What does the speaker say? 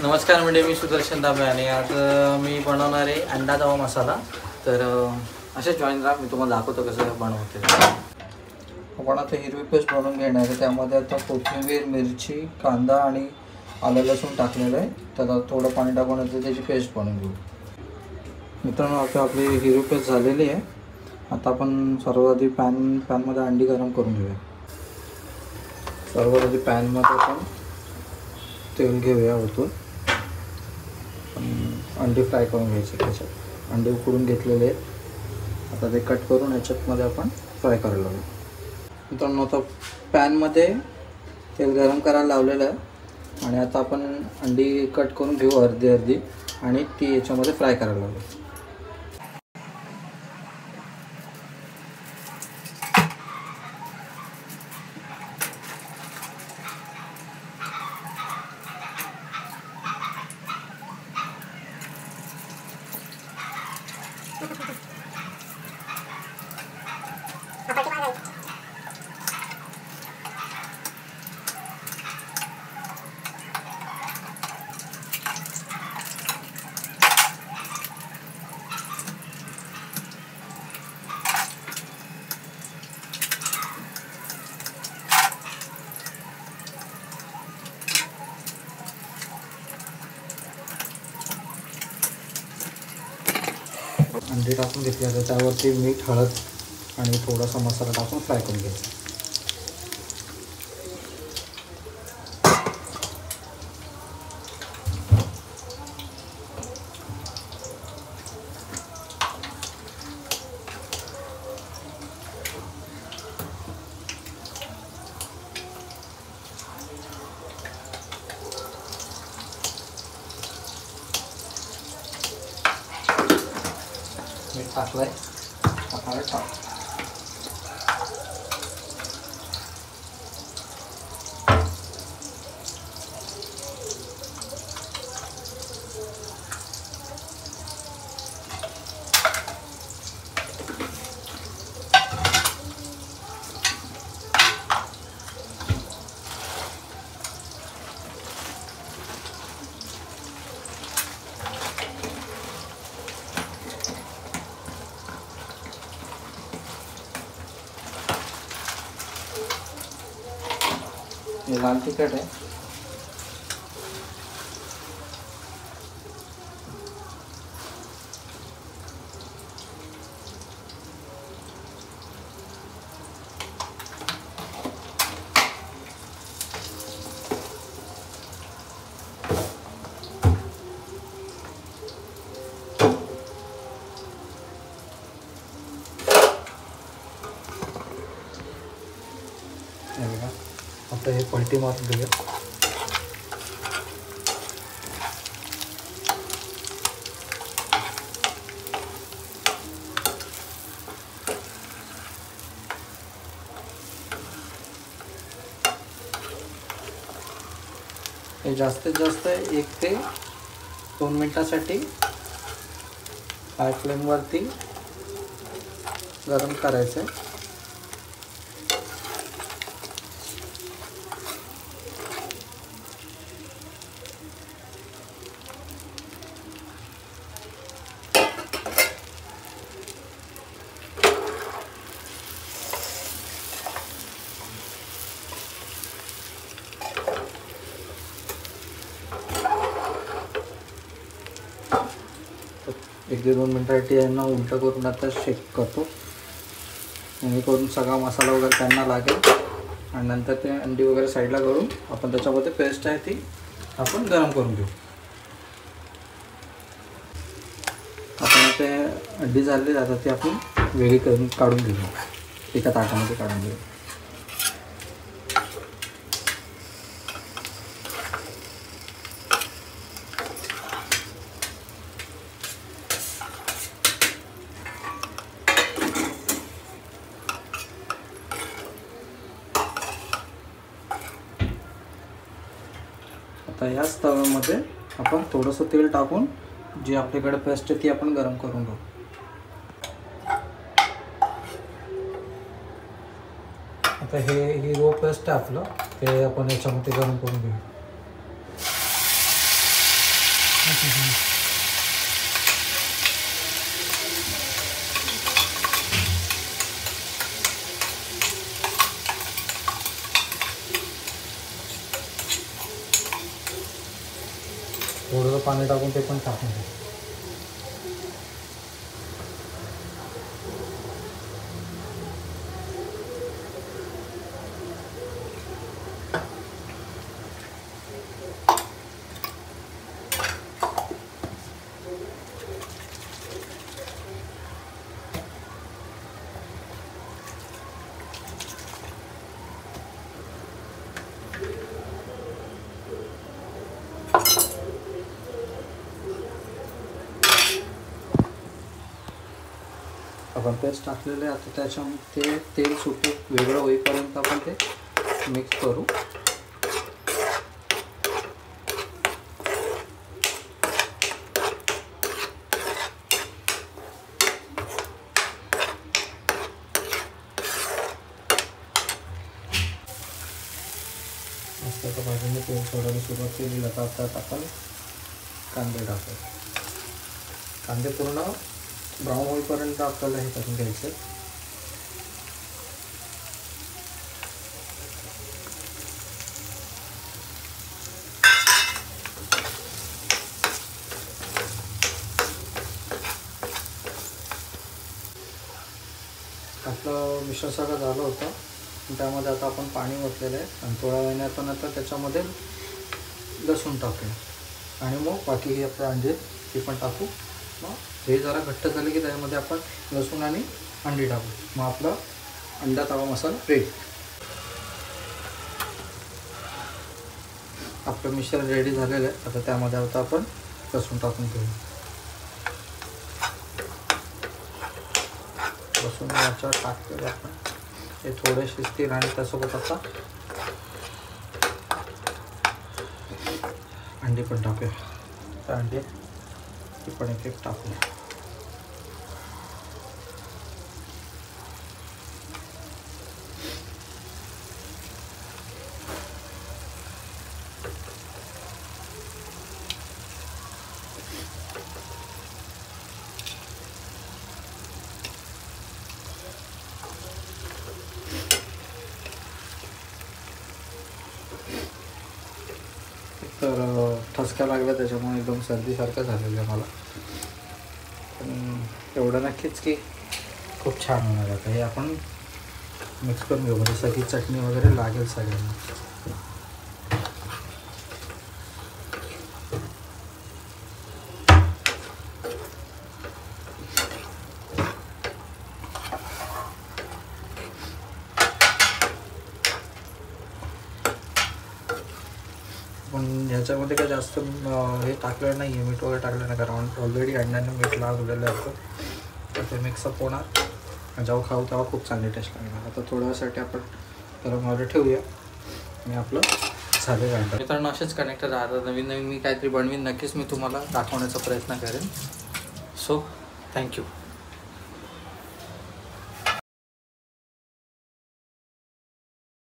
नमस्कार म्हणजे मी सुदर्शन दाबे आणि आज मी बनवणार आहे अंडा तवा मसाला। तर असे जॉईन राहा, मी तुम्हाला दाखवतो कसं बनवते। आपण आता हिरवी पेस्ट बनवून घेणार आहे। त्यामध्ये आता कोथिंबीर, मिरची, कांदा आणि आलं लसूण टाकलेलं आहे। त्याला थोडं पाणी टाकून त्याची पेस्ट बनवून घेऊ। मित्रांनो, आता आपली हिरवी पेस्ट झालेली आहे। आता आपण सर्वात आधी पॅनमध्ये अंडी गरम करून घेऊया। सर्वात आधी पॅनमध्ये आपण तेल घेऊया वरतून। अंडी फ्राय करून घ्यायचे। त्याच्यात अंडे उकडून घेतलेले आहेत। आता ते कट करून ह्याच्यामध्ये आपण फ्राय करायला लागू। मित्रांनो, आता पॅनमध्ये तेल गरम करायला लावलेलं आहे आणि आता आपण अंडी कट करून घेऊ अर्धी अर्धी आणि ती याच्यामध्ये फ्राय करायला लागू। अंडी टाकून घेतली, आता त्यावरती मीठ, हळद आणि थोडासा मसाला टाकून फ्राय करून घ्यायचा। मीठ टाकलंय, हळद टाक। ये लाल तिखट है। आता हे पलटी मारून घेऊया। हे जास्तीत जास्त 1 ते 2 मिनिटांसाठी हाय फ्लेमवरती गरम करायचं आहे। एक ते 2 मिनिटांसाठी यांना उलट करून आता शेक करतो, जेणेकरून सगळा मसाला वगैरे त्यांना लागेल आणि नंतर ते अंडी वगैरे साईडला करून आपण त्याच्यामध्ये पेस्ट आहे ती आपण गरम करून घेऊ। आपण ते अंडी झाली, आता ती आपण वेगळी करून काढून घेऊ, एका ताटामध्ये काढून घेऊ। आता याच तव्यामध्ये आपण थोडंसं तेल टाकून जी आपल्याकडे पेस्ट आहे ती आपण गरम करून घेऊ। आता हे रो पेस्ट आहे आपलं, ते आपण याच्यामध्ये गरम करून घेऊ। थोडंसं पाणी टाकून ते पण टाकून द्या. आपण पेस्ट टाकलेले आहे. आता त्याच्यामध्ये तेल सुटू वेगळं होईपर्यंत आपण ते मिक्स करू. मस्त आता भाजीने तेल सोडायला सुरुवात केली. आता आपण कांदे टाकू. कांदे पूर्ण ब्राऊन होईपर्यंत आपल्याला हे करून घ्यायचं. आपलं मिश्रण सगळं झालं होतं. त्यामध्ये आता आपण पाणी ओतलेलं आहे आणि थोड्या वेळाने आता नंतर त्याच्यामध्ये लसूण टाकूया आणि मग बाकी हे आपले अंडे ते पण टाकू. मग हे जरा घट्ट झाले की त्यामध्ये आपण लसूण आणि अंडी टाकू. मग आपला अंडा तवा मसाला रेडी. आपलं मिश्रण रेडी झालेलं आहे. आता त्यामध्ये आता आपण लसूण टाकून घेऊ. लसूण याच्यावर टाकलेलं आपण हे थोडे शिजतील आणि त्यासोबत आता अंडी पण टाकूया. त्या अंडी ती पण एक टाकूया. तर ठसका लागला त्याच्यामुळे एकदम सर्दीसारखं झालेलं आहे मला. पण एवढं नक्कीच की खूप छान होणार. आता हे आपण मिक्स करून घेऊ म्हणजे सगळी चटणी वगैरे लागेल सगळ्यांना. पण ह्याच्यामध्ये काय जास्त हे टाकलेलं नाही आहे, मीठ वगैरे टाकलं नाही कारण ऑलरेडी अंड्याने मीठ लागलेलं असतं. तर ते मिक्सअप होणार. जेव्हा खाऊ तेव्हा खूप चांगली टेस्ट लागणार. आता थोड्यासाठी आपण गरम वगैरे ठेवूया आणि आपलं झालेलं अंडा. मित्रांनो असेच कनेक्टेड राहतात. नवीन नवीन मी काहीतरी बनवीन नक्कीच मी तुम्हाला दाखवण्याचा प्रयत्न करेन. So thank you.